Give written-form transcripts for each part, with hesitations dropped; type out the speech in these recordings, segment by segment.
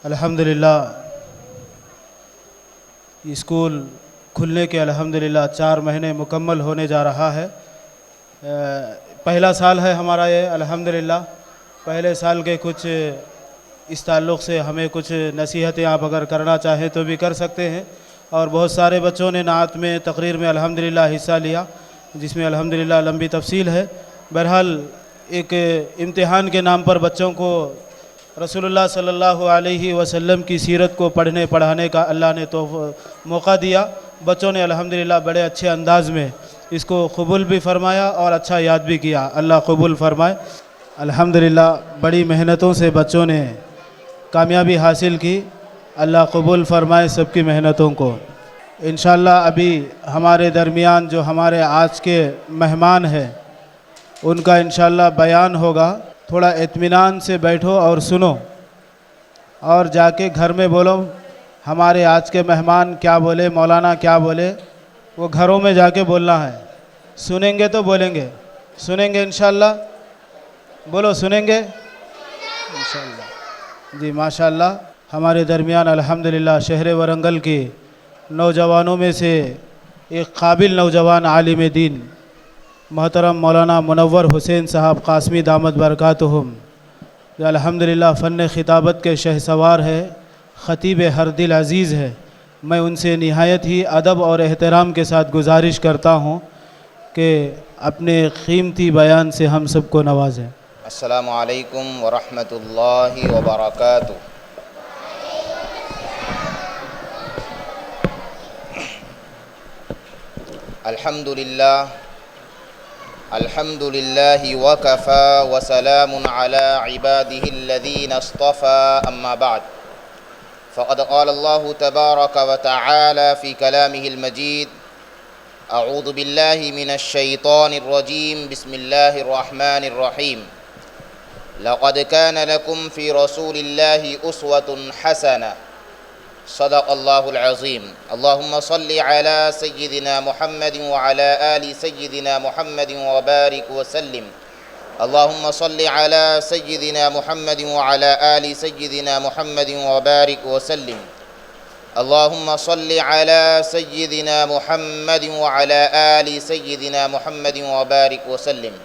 الحمدللہ اسکول کھلنے کے الحمدللہ 4 مہینے مکمل ہونے جا رہا ہے۔ پہلا سال ہے ہمارا یہ الحمدللہ۔ پہلے سال کے کچھ اس تعلق سے ہمیں کچھ نصیحتیں آپ اگر کرنا چاہیں تو بھی کر سکتے ہیں، اور بہت سارے بچوں نے نعت میں تقریر میں الحمدللہ حصہ لیا، جس میں الحمدللہ لمبی تفصیل ہے۔ بہرحال ایک امتحان کے نام پر بچوں کو رسول اللہ صلی اللہ علیہ وسلم کی سیرت کو پڑھنے پڑھانے کا اللہ نے موقع دیا۔ بچوں نے الحمدللہ بڑے اچھے انداز میں اس کو قبول بھی فرمایا اور اچھا یاد بھی کیا۔ اللہ قبول فرمائے۔ الحمدللہ بڑی محنتوں سے بچوں نے کامیابی حاصل کی۔ اللہ قبول فرمائے سب کی محنتوں کو۔ انشاءاللہ ابھی ہمارے درمیان جو ہمارے آج کے مہمان ہیں ان کا انشاءاللہ بیان ہوگا۔ تھوڑا اطمینان سے بیٹھو اور سنو، اور جا کے گھر میں بولو ہمارے آج کے مہمان کیا بولے، مولانا کیا بولے، وہ گھروں میں جا کے بولنا ہے۔ سنیں گے تو بولیں گے، سنیں گے انشاءاللہ، بولو سنیں گے انشاءاللہ۔ جی ماشاءاللہ ہمارے درمیان الحمدللہ شہر ورنگل کی نوجوانوں میں سے ایک قابل نوجوان عالم دین محترم مولانا منور حسین صاحب قاسمی دامت برکاتہم، جو الحمدللہ فن خطابت کے شہسوار ہے، خطیب ہر دل عزیز ہے۔ میں ان سے نہایت ہی ادب اور احترام کے ساتھ گزارش کرتا ہوں کہ اپنے قیمتی بیان سے ہم سب کو نوازیں۔ السلام علیکم ورحمۃ اللہ وبرکاتہ۔ الحمد للہ وکفى وسلام علی عباده الذین اصطفى اما بعد فقد قال اللہ تبارک وتعالی فی کلامہ المجید اعوذ باللہ من الشیطان الرجیم بسم اللہ الرحمن الرحیم لقد كان لكم في رسول الله أسوة حسنة صدق الله العظيم اللهم صل على سيدنا محمد وعلى آل سيدنا محمد وبارك وسلم اللهم صل على سيدنا محمد وعلى آل سيدنا محمد وبارك وسلم اللهم صل على سيدنا محمد وعلى آل سيدنا محمد وبارك وسلم۔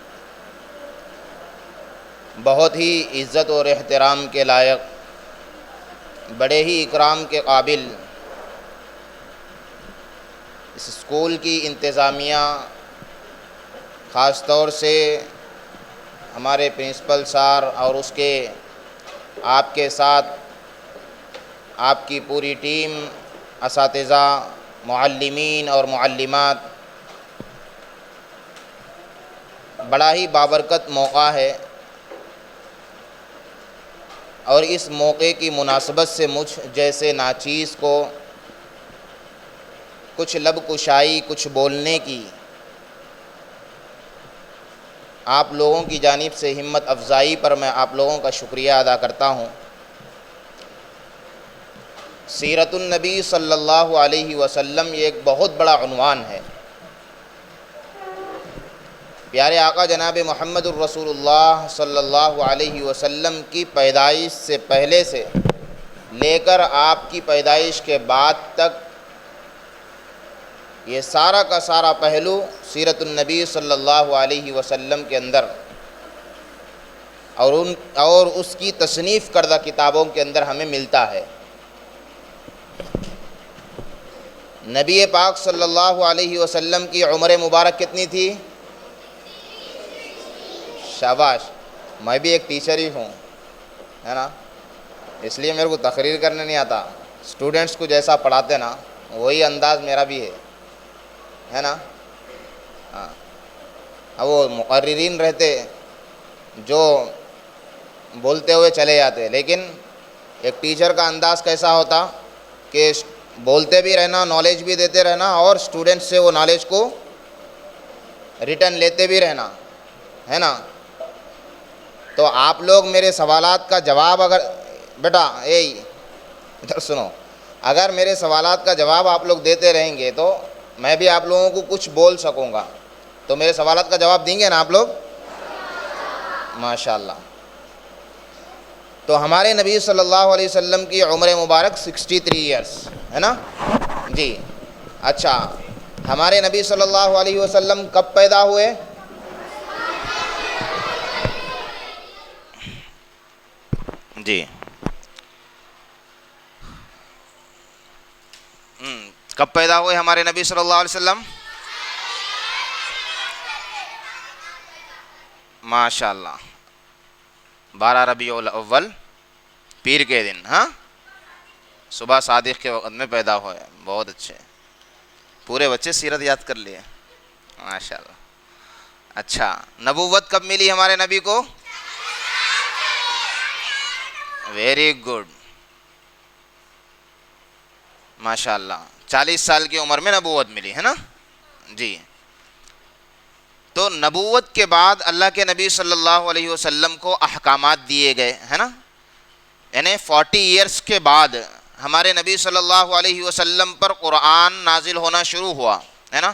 بہت ہی عزت اور احترام کے لائق، بڑے ہی اکرام کے قابل اس اسکول کی انتظامیہ، خاص طور سے ہمارے پرنسپل سر اور اس کے آپ کے ساتھ آپ کی پوری ٹیم، اساتذہ، معلمین اور معلمات، بڑا ہی بابرکت موقع ہے، اور اس موقع کی مناسبت سے مجھ جیسے ناچیز کو کچھ لب کشائی، کچھ بولنے کی آپ لوگوں کی جانب سے ہمت افزائی پر میں آپ لوگوں کا شکریہ ادا کرتا ہوں۔ سیرت النبی صلی اللہ علیہ وسلم یہ ایک بہت بڑا عنوان ہے۔ پیارے آقا جناب محمد الرسول اللہ صلی اللہ علیہ وسلم کی پیدائش سے پہلے سے لے کر آپ کی پیدائش کے بعد تک یہ سارا کا سارا پہلو سیرت النبی صلی اللہ علیہ وسلم کے اندر اور اس کی تصنیف کردہ کتابوں کے اندر ہمیں ملتا ہے۔ نبی پاک صلی اللہ علیہ وسلم کی عمر مبارک کتنی تھی؟ شاباش، میں بھی ایک ٹیچر ہی ہوں، ہے نا، اس لیے میرے کو تقریر کرنے نہیں آتا۔ اسٹوڈنٹس کو جیسا پڑھاتے نا وہی انداز میرا بھی ہے نا۔ ہاں، اب وہ مقررین رہتے جو بولتے ہوئے چلے جاتے، لیکن ایک ٹیچر کا انداز کیسا ہوتا کہ بولتے بھی رہنا، نالج بھی دیتے رہنا، اور اسٹوڈنٹ سے وہ نالج کو ریٹرن لیتے بھی رہنا، ہے نا۔ تو آپ لوگ میرے سوالات کا جواب اگر بیٹا ادھر سنو، اگر میرے سوالات کا جواب آپ لوگ دیتے رہیں گے تو میں بھی آپ لوگوں کو کچھ بول سکوں گا. تو میرے سوالات کا جواب دیں گے نا آپ لوگ؟ ماشاءاللہ. تو ہمارے نبی صلی اللہ علیہ وسلم کی عمر مبارک 63 ایئرس ہے نا جی. اچھا، ہمارے نبی صلی اللہ علیہ وسلم کب پیدا ہوئے؟ جی کب پیدا ہوئے ہمارے نبی صلی اللہ علیہ وسلم؟ ماشاءاللہ 12 ربیع الاول پیر کے دن. ہاں، صبح صادق کے وقت میں پیدا ہوئے. بہت اچھے، پورے بچے سیرت یاد کر لیے ماشاءاللہ. اچھا، نبوت کب ملی ہمارے نبی کو؟ ویری گڈ ماشاءاللہ. 40 سال کی عمر میں نبوت ملی ہے نا جی. تو نبوت کے بعد اللہ کے نبی صلی اللہ علیہ وسلم کو احکامات دیے گئے ہے نا. یعنی 40 ایئرس کے بعد ہمارے نبی صلی اللہ علیہ وسلم پر قرآن نازل ہونا شروع ہوا ہے نا.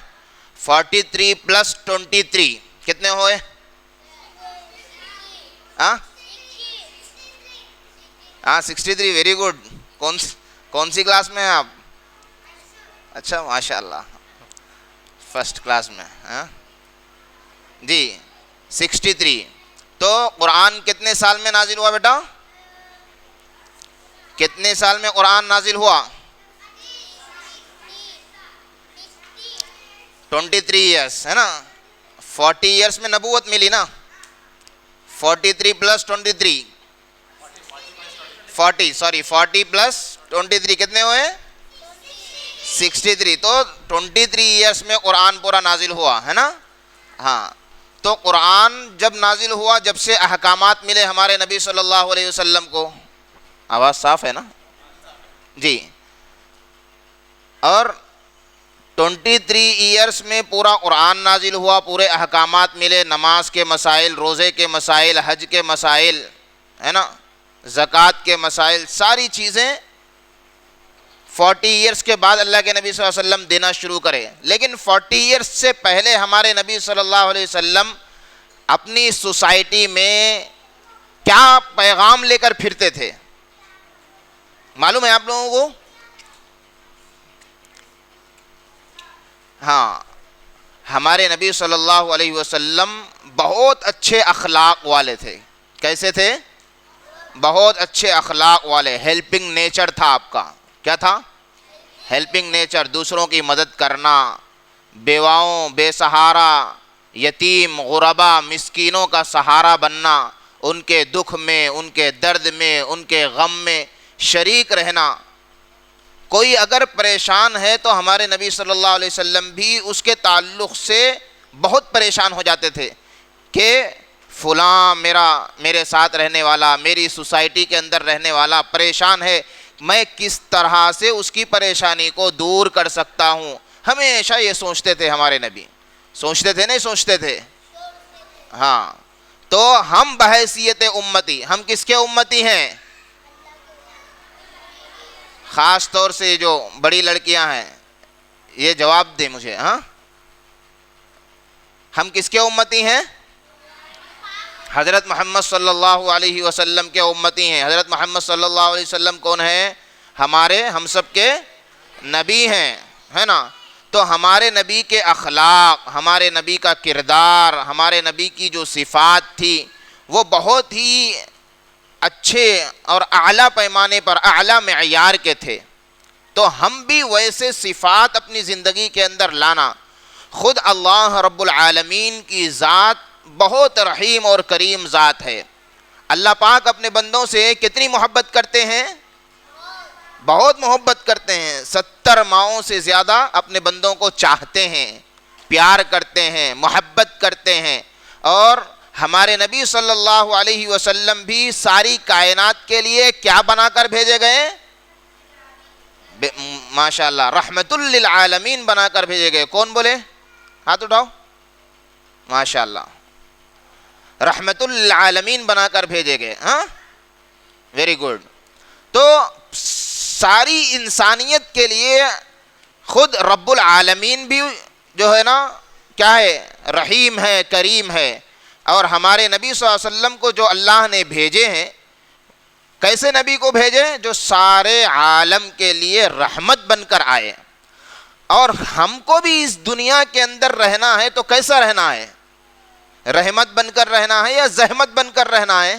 43 پلس 23 کتنے ہوئے؟ ہاں 63. Very good. کون سی کلاس میں ہیں آپ؟ اچھا ماشاءاللہ فرسٹ کلاس میں. ہاں جی 63. تو قرآن کتنے سال میں نازل ہوا بیٹا؟ کتنے سال میں قرآن نازل ہوا؟ 23 ایئرس ہے نا. 40 ایئرس میں نبوت ملی نا. 43 پلس 23 40 پلس 23 کتنے ہوئے؟ 63. تو 23 ایئرس میں قرآن پورا نازل ہوا ہے نا. ہاں، تو قرآن جب نازل ہوا، جب سے احکامات ملے ہمارے نبی صلی اللہ علیہ وسلم کو. آواز صاف ہے نا جی. اور 23 ایئرس میں پورا قرآن نازل ہوا، پورے احکامات ملے، نماز کے مسائل، روزے کے مسائل، حج کے مسائل ہے نا، زکوٰۃ کے مسائل، ساری چیزیں 40 ایئرس کے بعد اللہ کے نبی صلی اللہ علیہ وسلم دینا شروع کرے. لیکن 40 ایئرس سے پہلے ہمارے نبی صلی اللہ علیہ وسلم اپنی سوسائٹی میں کیا پیغام لے کر پھرتے تھے معلوم ہے آپ لوگوں کو؟ ہاں، ہمارے نبی صلی اللہ علیہ وسلم بہت اچھے اخلاق والے تھے. کیسے تھے؟ بہت اچھے اخلاق والے. ہیلپنگ نیچر تھا آپ کا. کیا تھا؟ Helping nature. دوسروں کی مدد کرنا، بیواؤں، بے سہارا، یتیم، غربا، مسکینوں کا سہارا بننا، ان کے دکھ میں، ان کے درد میں، ان کے غم میں شریک رہنا. کوئی اگر پریشان ہے تو ہمارے نبی صلی اللہ علیہ وسلم بھی اس کے تعلق سے بہت پریشان ہو جاتے تھے کہ فلاں میرے ساتھ رہنے والا، میری سوسائٹی کے اندر رہنے والا پریشان ہے، میں کس طرح سے اس کی پریشانی کو دور کر سکتا ہوں. ہمیشہ یہ سوچتے تھے ہمارے نبی. سوچتے تھے نہیں سوچتے تھے؟ ہاں. تو ہم بحیثیت امتی، ہم کس کے امتی ہیں؟ خاص طور سے جو بڑی لڑکیاں ہیں یہ جواب دیں مجھے. ہاں، ہم کس کے امتی ہیں؟ حضرت محمد صلی اللہ علیہ وسلم کے امتی ہیں. حضرت محمد صلی اللہ علیہ وسلم کون ہیں؟ ہم سب کے نبی ہیں ہے نا. تو ہمارے نبی کے اخلاق، ہمارے نبی کا کردار، ہمارے نبی کی جو صفات تھی وہ بہت ہی اچھے اور اعلیٰ پیمانے پر، اعلیٰ معیار کے تھے. تو ہم بھی ویسے صفات اپنی زندگی کے اندر لانا. خود اللہ رب العالمین کی ذات بہت رحیم اور کریم ذات ہے. اللہ پاک اپنے بندوں سے کتنی محبت کرتے ہیں؟ بہت محبت کرتے ہیں. 70 ماؤں سے زیادہ اپنے بندوں کو چاہتے ہیں، پیار کرتے ہیں، محبت کرتے ہیں. اور ہمارے نبی صلی اللہ علیہ وسلم بھی ساری کائنات کے لیے کیا بنا کر بھیجے گئے؟ ماشاءاللہ رحمت للعالمین بنا کر بھیجے گئے. کون بولے؟ ہاتھ اٹھاؤ. ماشاءاللہ رحمت للعالمین بنا کر بھیجے گئے. ہاں ویری گڈ. تو ساری انسانیت کے لیے خود رب العالمین بھی جو ہے نا کیا ہے، رحیم ہے، کریم ہے. اور ہمارے نبی صلی اللہ علیہ وسلم کو جو اللہ نے بھیجے ہیں، کیسے نبی کو بھیجے؟ جو سارے عالم کے لیے رحمت بن کر آئے. اور ہم کو بھی اس دنیا کے اندر رہنا ہے تو کیسا رہنا ہے؟ رحمت بن کر رہنا ہے یا زحمت بن کر رہنا ہے؟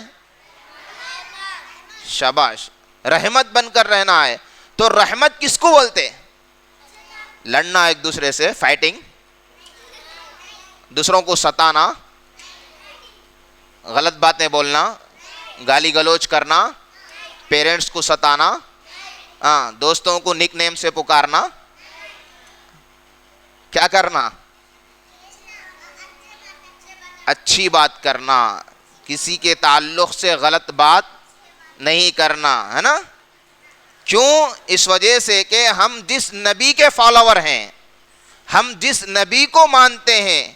شاباش، رحمت بن کر رہنا ہے. تو رحمت کس کو بولتے؟ لڑنا ایک دوسرے سے، فائٹنگ، دوسروں کو ستانا، غلط باتیں بولنا، گالی گلوچ کرنا، پیرنٹس کو ستانا، دوستوں کو نک نیم سے پکارنا، کیا کرنا؟ اچھی بات کرنا، کسی کے تعلق سے غلط بات نہیں کرنا، ہے نا؟ کیوں؟ اس وجہ سے کہ ہم جس نبی کے فالوور ہیں، ہم جس نبی کو مانتے ہیں،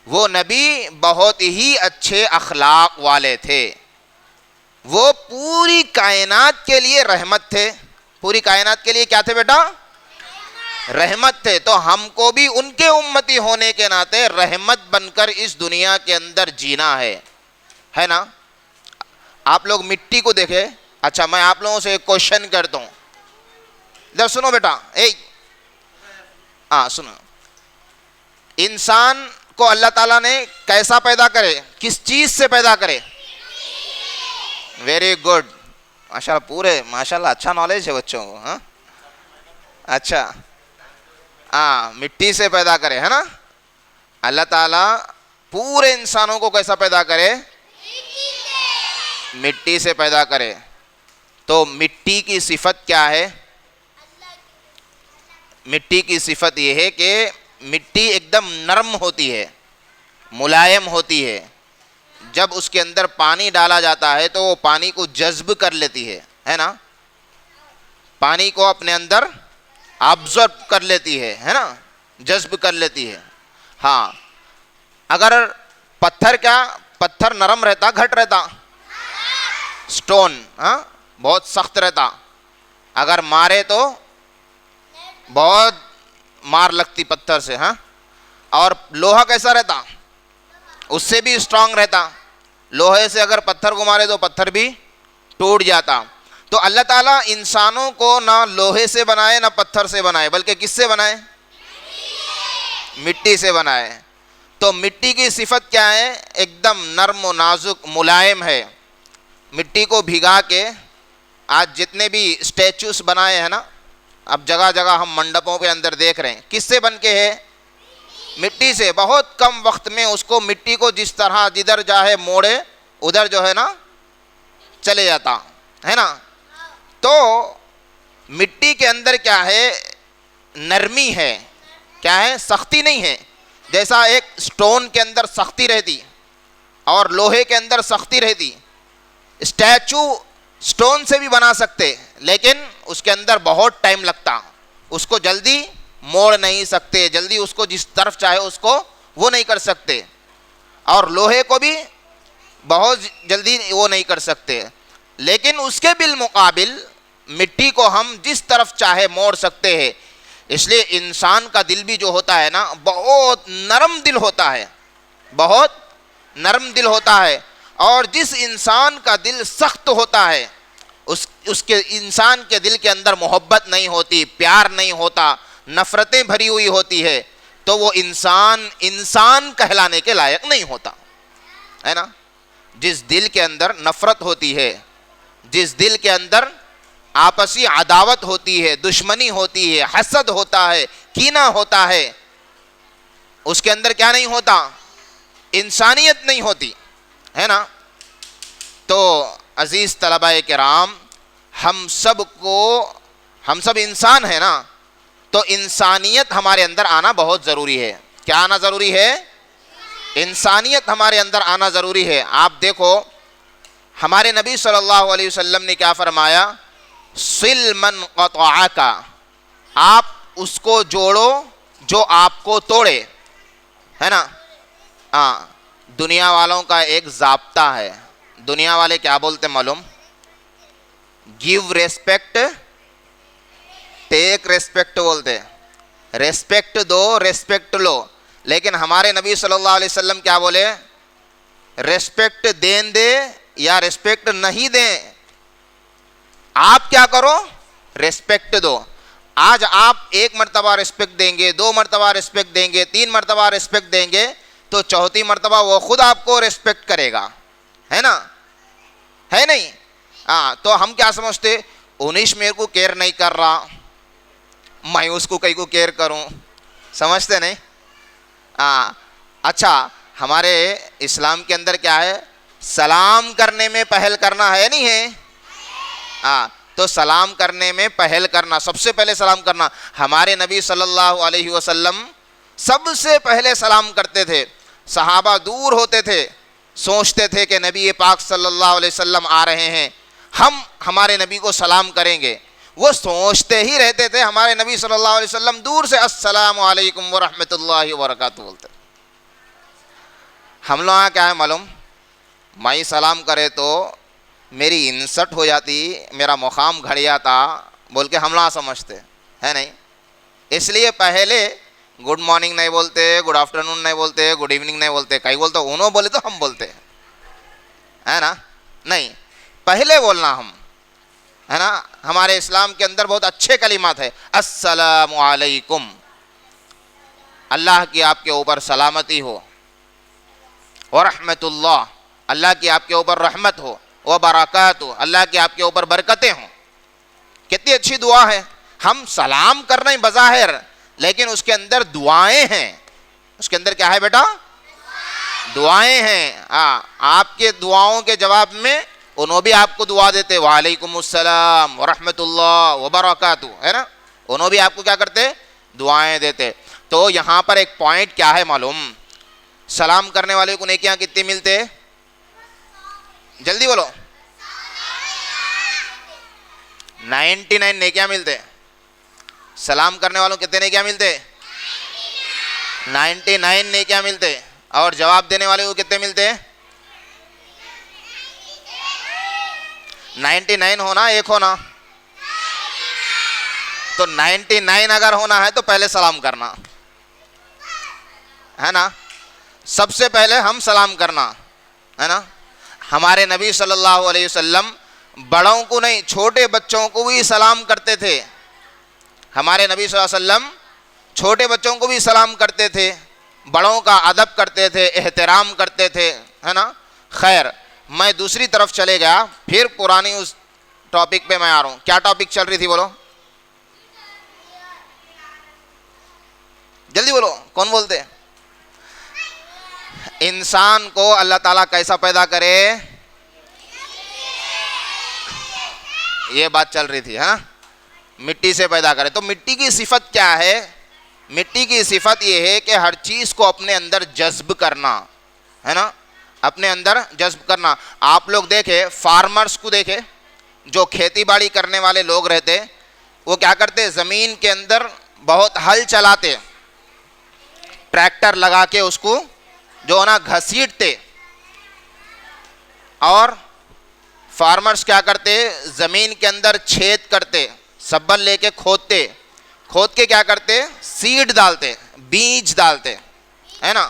وہ نبی بہت ہی اچھے اخلاق والے تھے. وہ پوری کائنات کے لیے رحمت تھے. پوری کائنات کے لیے کیا تھے بیٹا؟ رحمت تھے. تو ہم کو بھی ان کے امتی ہونے کے ناطے رحمت بن کر اس دنیا کے اندر جینا ہے نا؟ آپ لوگ مٹی کو دیکھیں. اچھا، میں آپ لوگوں سے ایک کوشچن کرتا ہوں، ادھر سنو بیٹا. سنو. انسان کو اللہ تعالیٰ نے کیسا پیدا کرے؟ کس چیز سے پیدا کرے؟ ویری گڈ، ماشاء اللہ، پورے ماشاء اللہ اچھا نالج ہے بچوں کو. ہاں اچھا، مٹی سے پیدا کرے، ہے نا؟ اللہ تعالیٰ پورے انسانوں کو کیسا پیدا کرے؟ مٹی سے پیدا کرے. تو مٹی کی صفت کیا ہے؟ مٹی کی صفت یہ ہے کہ مٹی ایک دم نرم ہوتی ہے، ملائم ہوتی ہے. جب اس کے اندر پانی ڈالا جاتا ہے تو وہ پانی کو جذب کر لیتی ہے نا؟ پانی کو اپنے اندر آبزرو کر لیتی ہے نا؟ جذب کر لیتی ہے. ہاں، اگر پتھر نرم رہتا، گھٹ رہتا، سٹون بہت سخت رہتا، اگر مارے تو بہت مار لگتی پتھر سے. اور لوہا کیسا رہتا؟ اس سے بھی اسٹرانگ رہتا. لوہے سے اگر پتھر کو مارے تو پتھر بھی ٹوٹ جاتا. تو اللہ تعالیٰ انسانوں کو نہ لوہے سے بنائے نہ پتھر سے بنائے، بلکہ کس سے بنائے؟ مٹی سے بنائے. تو مٹی کی صفت کیا ہے؟ ایک دم نرم و نازک، ملائم ہے. مٹی کو بھگا کے آج جتنے بھی اسٹیچوز بنائے ہیں نا، اب جگہ جگہ ہم منڈپوں کے اندر دیکھ رہے ہیں، کس سے بن کے ہے؟ مٹی سے. بہت کم وقت میں اس کو مٹی کو جس طرح جدھر جاہے موڑے ادھر جو ہے نا چلے جاتا ہے نا. تو مٹی کے اندر کیا ہے؟ نرمی ہے. کیا ہے؟ سختی نہیں ہے. جیسا ایک سٹون کے اندر سختی رہتی اور لوہے کے اندر سختی رہتی. اسٹیچو سٹون سے بھی بنا سکتے، لیکن اس کے اندر بہت ٹائم لگتا. اس کو جلدی موڑ نہیں سکتے، جلدی اس کو جس طرف چاہے اس کو وہ نہیں کر سکتے. اور لوہے کو بھی بہت جلدی وہ نہیں کر سکتے. لیکن اس کے بالمقابل مٹی کو ہم جس طرف چاہے موڑ سکتے ہیں. اس لیے انسان کا دل بھی جو ہوتا ہے نا، بہت نرم دل ہوتا ہے، بہت نرم دل ہوتا ہے. اور جس انسان کا دل سخت ہوتا ہے، اس کے انسان کے دل کے اندر محبت نہیں ہوتی، پیار نہیں ہوتا، نفرتیں بھری ہوئی ہوتی ہے، تو وہ انسان کہلانے کے لائق نہیں ہوتا، ہے نا؟ جس دل کے اندر نفرت ہوتی ہے، جس دل کے اندر آپسی عداوت ہوتی ہے، دشمنی ہوتی ہے، حسد ہوتا ہے، کینہ ہوتا ہے، اس کے اندر کیا نہیں ہوتا؟ انسانیت نہیں ہوتی، ہے نا؟ تو عزیز طلباء کرام، ہم سب انسان ہیں نا، تو انسانیت ہمارے اندر آنا بہت ضروری ہے. کیا آنا ضروری ہے؟ انسانیت ہمارے اندر آنا ضروری ہے. آپ دیکھو ہمارے نبی صلی اللہ علیہ وسلم نے کیا فرمایا؟ صل من قطعک، آپ اس کو جوڑو جو آپ کو توڑے، ہے نا؟ دنیا والوں کا ایک ضابطہ ہے. دنیا والے کیا بولتے معلوم؟ گیو ریسپیکٹ ٹیک ریسپیکٹ بولتے. ریسپیکٹ دو، ریسپیکٹ لو. لیکن ہمارے نبی صلی اللہ علیہ وسلم کیا بولے؟ ریسپیکٹ دے یا ریسپیکٹ نہیں دیں، آپ کیا کرو؟ ریسپیکٹ دو. آج آپ 1 مرتبہ ریسپیکٹ دیں گے، 2 مرتبہ ریسپیکٹ دیں گے، 3 مرتبہ ریسپیکٹ دیں گے تو 4تھی مرتبہ وہ خود آپ کو ریسپیکٹ کرے گا، ہے نا؟ ہے نہیں؟ ہاں. تو ہم کیا سمجھتے؟ انیش میرے کو کیئر نہیں کر رہا، میں اس کو کئی کو کیئر کروں، سمجھتے نہیں؟ ہاں. اچھا، ہمارے اسلام کے اندر کیا ہے؟ سلام کرنے میں پہل کرنا ہے نہیں ہے؟ ہاں. تو سلام کرنے میں پہل کرنا، سب سے پہلے سلام کرنا. ہمارے نبی صلی اللہ علیہ وسلم سب سے پہلے سلام کرتے تھے. صحابہ دور ہوتے تھے، سوچتے تھے کہ نبی پاک صلی اللہ علیہ وسلم آ رہے ہیں، ہم ہمارے نبی کو سلام کریں گے. وہ سوچتے ہی رہتے تھے، ہمارے نبی صلی اللہ علیہ وسلم دور سے السلام علیکم ورحمۃ اللہ وبرکاتہ بولتے. ہم لوگ کیا ہے معلوم؟ میں سلام کرے تو میری انسٹ ہو جاتی، میرا مقام گھٹ جاتا بول کے ہم لوگ سمجھتے ہے نہیں. اس لیے پہلے گڈ مارننگ نہیں بولتے، گڈ آفٹر نون نہیں بولتے، گڈ ایوننگ نہیں بولتے. کئی بولتے انہوں بولے تو ہم بولتے، ہے نا؟ نہیں، پہلے بولنا ہم، ہے نا؟ ہمارے اسلام کے اندر بہت اچھے کلمات ہے. السلام علیکم، اللہ کی آپ کے اوپر سلامتی ہو. ورحمۃ اللہ، اللہ کی آپ کے اوپر رحمت ہو. وبرکاتہ، اللہ کی آپ کے اوپر برکتیں ہوں. کتنی اچھی دعا ہے. ہم سلام کر رہے ہیں بظاہر، لیکن اس کے اندر دعائیں ہیں. اس کے اندر کیا ہے بیٹا؟ دعائیں ہیں. آپ کے دعاؤں کے جواب میں انہوں بھی آپ کو دعا دیتے، وعلیکم السلام ورحمۃ اللہ وبرکاتہ، ہے نا؟ انہوں بھی آپ کو کیا کرتے؟ دعائیں دیتے. تو یہاں پر ایک پوائنٹ کیا ہے معلوم؟ سلام کرنے والے کو نیکیاں کتنی ملتے؟ جلدی بولو. 99 نیکیاں ملتے. سلام کرنے والوں کتنے نیکیاں ملتے؟ 99 نیکیاں ملتے. اور جواب دینے والے کو کتنے ملتے؟ 99 ہونا، 1 ہونا. تو 99 اگر ہونا ہے تو پہلے سلام کرنا ہے نا. سب سے پہلے ہم سلام کرنا ہے نا. ہمارے نبی صلی اللہ علیہ وسلم بڑوں کو نہیں، چھوٹے بچوں کو بھی سلام کرتے تھے. ہمارے نبی صلی اللہ علیہ وسلم چھوٹے بچوں کو بھی سلام کرتے تھے، بڑوں کا ادب کرتے تھے، احترام کرتے تھے، ہے نا. خیر، میں دوسری طرف چلے گیا، پھر پرانی اس ٹاپک پہ میں آ رہا ہوں. کیا ٹاپک چل رہی تھی بولو؟ جلدی بولو، کون بولتے؟ انسان کو اللہ تعالیٰ کیسا پیدا کرے، یہ بات چل رہی تھی، ہاں. مٹی سے پیدا کرے. تو مٹی کی صفت کیا ہے؟ مٹی کی صفت یہ ہے کہ ہر چیز کو اپنے اندر جذب کرنا، ہے نا؟ اپنے اندر جذب کرنا. آپ لوگ دیکھیں، فارمرز کو دیکھیں، جو کھیتی باڑی کرنے والے لوگ رہتے، وہ کیا کرتے؟ زمین کے اندر بہت ہل چلاتے، ٹریکٹر لگا کے اس کو جو ہے نا گھسیٹتے. اور فارمرز کیا کرتے؟ زمین کے اندر چھید کرتے، سبل لے کے کھودتے، کھود کے کیا کرتے؟ سیڈ ڈالتے، بیج ڈالتے، ہے نا.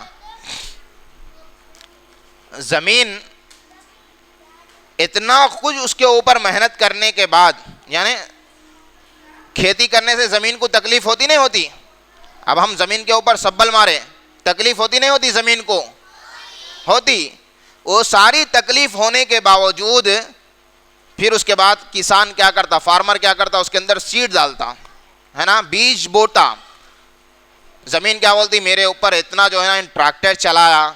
زمین اتنا کچھ اس کے اوپر محنت کرنے کے بعد، یعنی کھیتی کرنے سے زمین کو تکلیف ہوتی نہیں ہوتی؟ اب ہم زمین کے اوپر سبل مارے، تکلیف ہوتی نہیں ہوتی؟ زمین کو ہوتی. وہ ساری تکلیف ہونے کے باوجود پھر اس کے بعد کسان کیا کرتا؟ فارمر کیا کرتا؟ اس کے اندر سیڈ ڈالتا، ہے نا، بیج بوتا. زمین کیا بولتی؟ میرے اوپر اتنا جو ہے نا ٹریکٹر چلایا،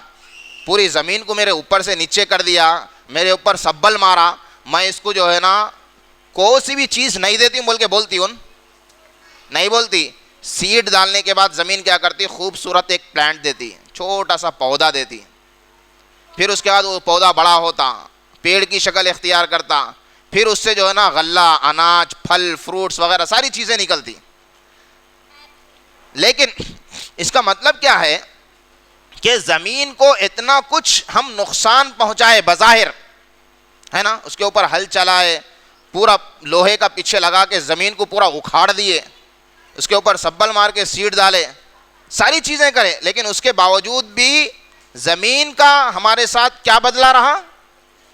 پوری زمین کو میرے اوپر سے نیچے کر دیا، میرے اوپر سبل مارا، میں اس کو جو ہے نا کوئی سی بھی چیز نہیں دیتی بول کے بولتی ہوں؟ نہیں بولتی. سیڈ ڈالنے کے بعد زمین کیا کرتی؟ خوبصورت ایک پلانٹ دیتی، چھوٹا سا پودا دیتی. پھر اس کے بعد وہ پودا بڑا ہوتا، پیڑ کی شکل اختیار کرتا، پھر اس سے جو ہے نا غلہ، اناج، پھل، فروٹس وغیرہ ساری چیزیں نکلتی. لیکن اس کا مطلب کیا ہے کہ زمین کو اتنا کچھ ہم نقصان پہنچائے بظاہر، ہے نا، اس کے اوپر ہل چلائے، پورا لوہے کا پیچھے لگا کے زمین کو پورا اکھاڑ دیے، اس کے اوپر سبل مار کے سیڈ ڈالے، ساری چیزیں کرے، لیکن اس کے باوجود بھی زمین کا ہمارے ساتھ کیا بدلا رہا؟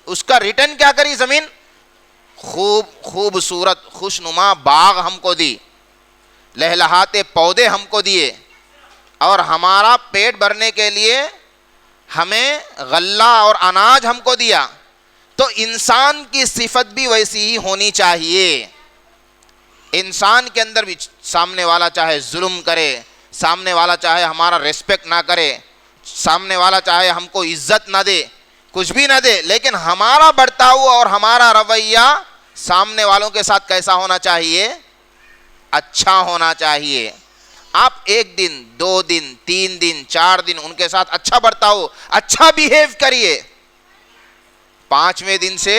اس کا ریٹرن کیا کری زمین؟ خوبصورت خوشنما باغ ہم کو دی، لہلہاتے پودے ہم کو دیے، اور ہمارا پیٹ بھرنے کے لیے ہمیں غلہ اور اناج ہم کو دیا۔ تو انسان کی صفت بھی ویسی ہی ہونی چاہیے۔ انسان کے اندر بھی سامنے والا چاہے ظلم کرے، سامنے والا چاہے ہمارا ریسپیکٹ نہ کرے، سامنے والا چاہے ہم کو عزت نہ دے، کچھ بھی نہ دے، لیکن ہمارا برتاؤ اور ہمارا رویہ سامنے والوں کے ساتھ کیسا ہونا چاہیے؟ اچھا ہونا چاہیے۔ آپ 1 دن 2 دن 3 دن 4 دن ان کے ساتھ اچھا برتاؤ، اچھا بیہیو کریے، 5ویں دن سے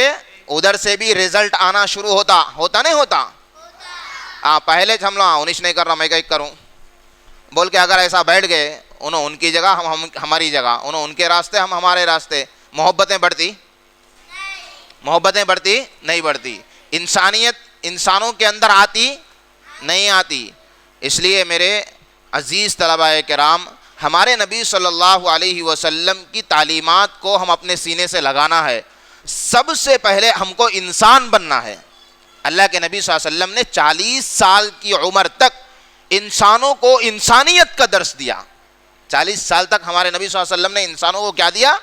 ادھر سے بھی رزلٹ آنا شروع ہوتا نہیں ہوتا؟ پہلے ہم لوگ انیش نہیں کر رہا میں کیا کروں بول کے اگر ایسا بیٹھ گئے، انہوں ان کی جگہ ہم ہماری جگہ، انہوں ان کے راستے ہم ہمارے راستے، محبتیں بڑھتی نہیں بڑھتی، انسانیت انسانوں کے اندر آتی نہیں آتی۔ اس لیے میرے عزیز طلباء کرام، ہمارے نبی صلی اللہ علیہ وسلم کی تعلیمات کو ہم اپنے سینے سے لگانا ہے۔ سب سے پہلے ہم کو انسان بننا ہے۔ اللہ کے نبی صلی اللہ علیہ وسلم نے 40 سال کی عمر تک انسانوں کو انسانیت کا درس دیا۔ 40 سال تک ہمارے نبی صلی اللہ علیہ وسلم نے انسانوں کو کیا دیا؟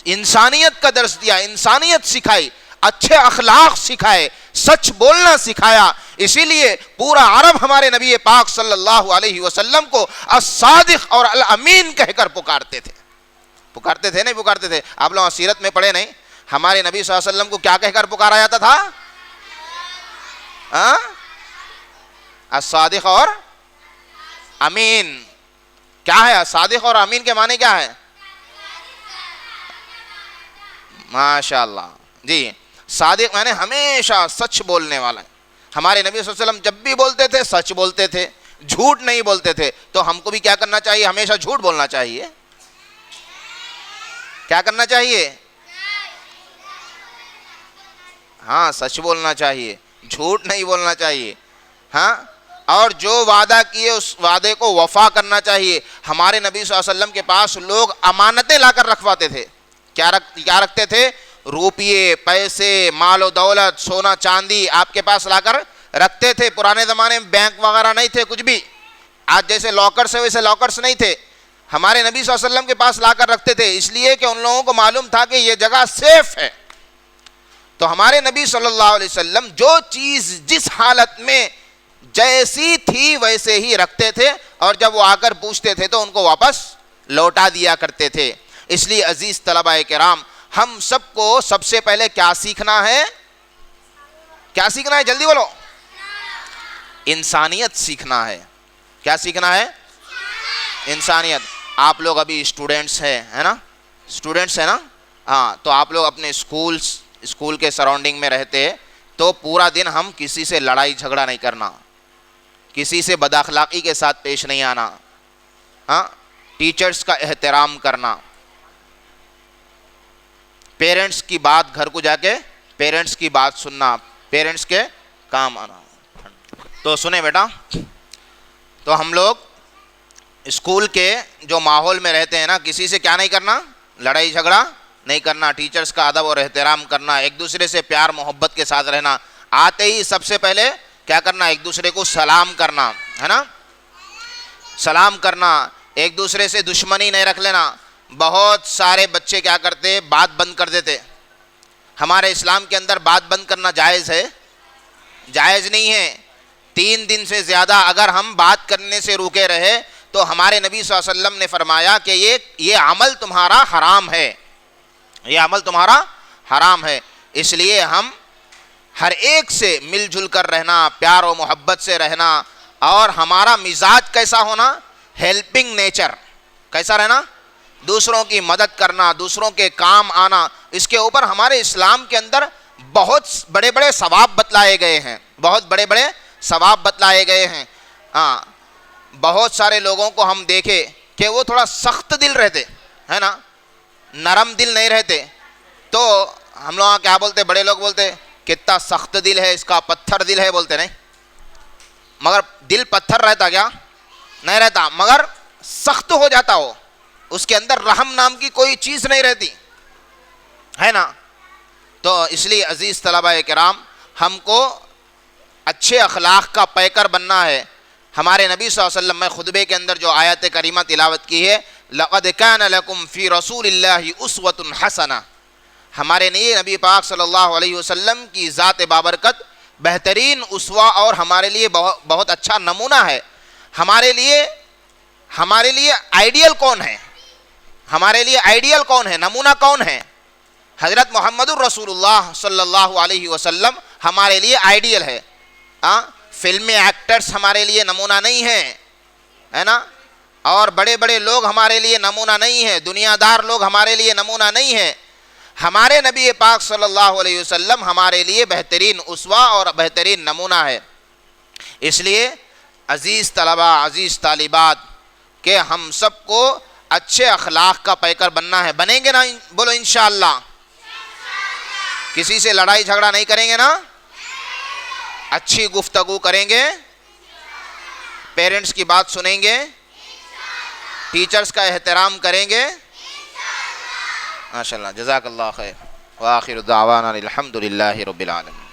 انسانیت کا درس دیا، انسانیت سکھائی، اچھے اخلاق سکھائے، سچ بولنا سکھایا۔ اسی لیے پورا عرب ہمارے نبی پاک صلی اللہ علیہ وسلم کو الصادق اور الامین کہہ کر پکارتے تھے نہیں پکارتے تھے؟ آپ لوگ سیرت میں پڑھے نہیں؟ ہمارے نبی صلی اللہ علیہ وسلم کو کیا کہہ کر پکارا جاتا تھا؟ الصادق اور امین۔ کیا ہے صادق اور امین کے معنی کیا ہے؟ ماشاء اللہ جی، صادق یعنی ہمیشہ سچ بولنے والا ہے۔ ہمارے نبی صلی اللہ علیہ وسلم جب بھی بولتے تھے سچ بولتے تھے، جھوٹ نہیں بولتے تھے۔ تو ہم کو بھی کیا کرنا چاہیے؟ ہمیشہ جھوٹ بولنا چاہیے۔ کیا کرنا چاہیے؟ ہاں، سچ بولنا چاہیے، جھوٹ نہیں بولنا چاہیے۔ ہاں، اور جو وعدہ کیے اس وعدے کو وفا کرنا چاہیے۔ ہمارے نبی صلی اللہ علیہ وسلم کے پاس لوگ امانتیں لا کر رکھواتے تھے۔ کیا رکھتے تھے؟ روپیے، پیسے، مال و دولت، سونا چاندی آپ کے پاس لا کر رکھتے تھے۔ پرانے زمانے میں بینک وغیرہ نہیں تھے، کچھ بھی آج جیسے لاکرس ہے ویسے لاکرس نہیں تھے۔ ہمارے نبی صلی اللہ علیہ وسلم کے پاس لا کر رکھتے تھے، اس لیے کہ ان لوگوں کو معلوم تھا کہ یہ جگہ سیف ہے۔ تو ہمارے نبی صلی اللہ علیہ وسلم جو چیز جس حالت میں جیسی تھی ویسے ہی رکھتے تھے، اور جب وہ آ کر پوچھتے تھے تو ان کو واپس لوٹا دیا کرتے تھے۔ اس لیے عزیز طلباء کرام، ہم سب کو سب سے پہلے کیا سیکھنا ہے؟ کیا سیکھنا ہے؟ جلدی بولو۔ انسانیت سیکھنا ہے۔ کیا سیکھنا ہے؟ انسانیت۔ آپ لوگ ابھی اسٹوڈنٹس ہیں، ہے نا؟ اسٹوڈنٹس ہیں نا؟ ہاں، تو آپ لوگ اپنے اسکول کے سراؤنڈنگ میں رہتے ہیں، تو پورا دن ہم کسی سے لڑائی جھگڑا نہیں کرنا، کسی سے بد اخلاقی کے ساتھ پیش نہیں آنا، ہاں، ٹیچرز کا احترام کرنا، پیرنٹس کی بات، گھر کو جا کے پیرنٹس کی بات سننا، پیرنٹس کے کام آنا۔ تو سنیں بیٹا، تو ہم لوگ اسکول کے جو ماحول میں رہتے ہیں نا، کسی سے کیا نہیں کرنا؟ لڑائی جھگڑا نہیں کرنا، ٹیچرز کا ادب اور احترام کرنا، ایک دوسرے سے پیار محبت کے ساتھ رہنا۔ آتے ہی سب سے پہلے کیا کرنا؟ ایک دوسرے کو سلام کرنا، ہے نا؟ سلام کرنا، ایک دوسرے سے دشمنی نہیں رکھ لینا۔ بہت سارے بچے کیا کرتے؟ بات بند کر دیتے۔ ہمارے اسلام کے اندر بات بند کرنا جائز ہے؟ جائز نہیں ہے۔ 3 دن سے زیادہ اگر ہم بات کرنے سے روکے رہے تو ہمارے نبی صلی اللہ علیہ وسلم نے فرمایا کہ یہ عمل تمہارا حرام ہے، یہ عمل تمہارا حرام ہے۔ اس لیے ہم ہر ایک سے مل جل کر رہنا، پیار و محبت سے رہنا، اور ہمارا مزاج کیسا ہونا؟ Helping nature. کیسا رہنا؟ دوسروں کی مدد کرنا، دوسروں کے کام آنا۔ اس کے اوپر ہمارے اسلام کے اندر بہت بڑے بڑے ثواب بتلائے گئے ہیں، بہت بڑے بڑے ثواب بتلائے گئے ہیں۔ ہاں، بہت سارے لوگوں کو ہم دیکھے کہ وہ تھوڑا سخت دل رہتے، ہے نا، نرم دل نہیں رہتے، تو ہم لوگ کیا بولتے؟ بڑے لوگ بولتے کتنا سخت دل ہے اس کا، پتھر دل ہے بولتے نہیں؟ مگر دل پتھر رہتا کیا؟ نہیں رہتا، مگر سخت ہو جاتا ہو، اس کے اندر رحم نام کی کوئی چیز نہیں رہتی ہے نا. تو اس لیے عزیز طلباء کرام، ہم کو اچھے اخلاق کا پیکر بننا ہے. ہمارے نبی صلی اللہ علیہ وسلم میں خطبے کے اندر جو آیت کریمہ تلاوت کی ہے، لَقَدْ كَانَ لَكُمْ فِي رَسُولِ اللَّهِ أُسْوَةٌ حَسَنَةٌ، ہمارے لیے نبی پاک صلی اللہ علیہ وسلم کی ذات بابرکت بہترین اسوہ اور ہمارے لیے بہت اچھا نمونہ ہے. ہمارے لیے آئیڈیل کون ہے؟ ہمارے لیے آئیڈیل کون ہے؟ نمونہ کون ہے؟ حضرت محمد الرسول اللہ صلی اللہ علیہ وسلم ہمارے لیے آئیڈیل ہے. فلمی ایکٹرز ہمارے لیے نمونہ نہیں ہیں، ہے نا، اور بڑے بڑے لوگ ہمارے لیے نمونہ نہیں ہیں، دنیا دار لوگ ہمارے لیے نمونہ نہیں ہیں. ہمارے نبی پاک صلی اللہ علیہ وسلم ہمارے لیے بہترین اسوہ اور بہترین نمونہ ہے. اس لیے عزیز طلباء، عزیز طالبات، کہ ہم سب کو اچھے اخلاق کا پیکر بننا ہے. بنیں گے نا؟ بولو انشاءاللہ. کسی سے لڑائی جھگڑا نہیں کریں گے نا؟ اچھی گفتگو کریں گے، پیرنٹس کی بات سنیں گے، ٹیچرز کا احترام کریں گے. ماشاءاللہ، جزاک اللہ خیر. وآخر دعوانا الحمدللہ رب العالمین.